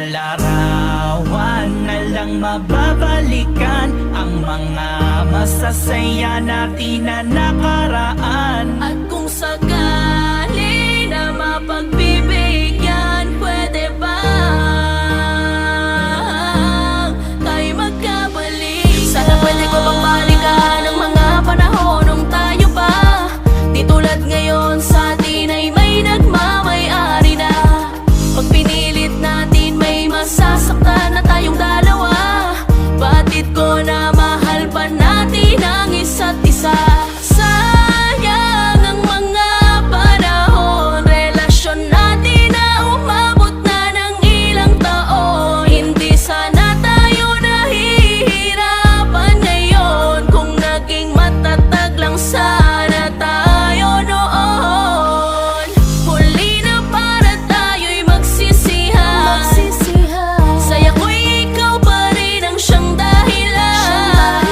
larawan na lang mababalikan ang mga masasaya natin na nakaraan. At kung sakali na mapagbibigyan, pwede ba tayo magkabalik? Sana pwede ko bang balikan ang mga panahon nung tayo pa di tulad ngayon, sa atin ay may nagmamay-ari na. Pag pinilit natin may masasaktan na tayong dalawa. Batid ko na mahal pa natin ang isa't isa. Sayang ang mga panahon, relasyon natin na umabot na ng ilang taon. Hindi sana tayo nahihirapan ngayon kung naging matatag lang sana tayo noon. Huli na para tayo'y magsisihan. Saya ko'y ikaw pa rin ang siyang dahilan.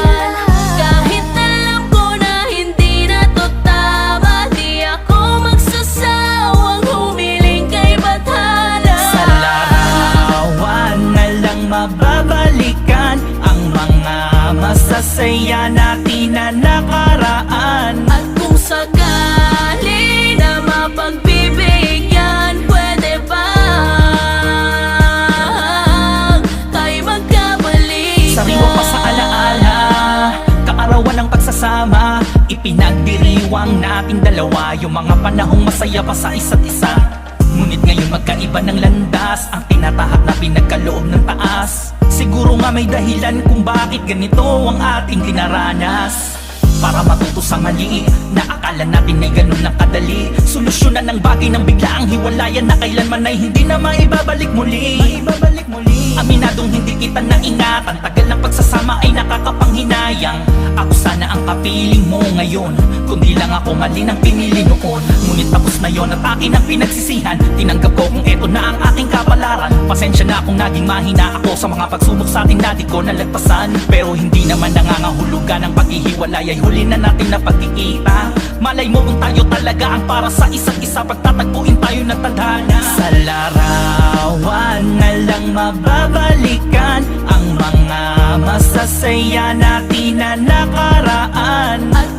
Kahit alam ko na hindi na to tama, di ako magsasawang humiling kay bathala. Sa larawan na lang mababalikan ang mga masasaya natin na nakaraan. At kung sakali na mapagbibigyan, pwede ba tayo magkabalik? Sariwa pa sa alaala, kaarawan ng pagsasama, ipinagdiriwang nating dalawa yung mga panahong masaya pa sa isa't isa. Ngunit ngayon magkaiba ng landas, ang tinatahak na pinagkaloob ng taas. Siguro nga may dahilan kung bakit ganito ang ating dinaranas. Para matuto sa mali na akala natin ay ganun lang kadali. Solusyonan ng bagay ng biglaang hiwalayan na kailanman ay hindi na maibabalik muli. Aminadong hindi kita naingatan, tagal ng pagsasama ay nakakapanghinayang. Ako sana ang kapiling mo ngayon, kundi lang ako mali ng pinili noon. Ngunit tapos na yon at akin ang pinagsisihan. Tinanggap ko kung eto na ang aking kapalaran. Pasensya na kung naging mahina ako sa mga pagsubok sa atin na di ko nalagpasan. Pero hindi naman nangangahulugan ang paghihiwalay ay huli na natin na pagkikita. Malay mo kung tayo talaga ang para sa isa't isa, pagtatagpuin tayo ng tadhana. Sa larawan na lang mababalikan ang mga masasaya natin na nakaraan. At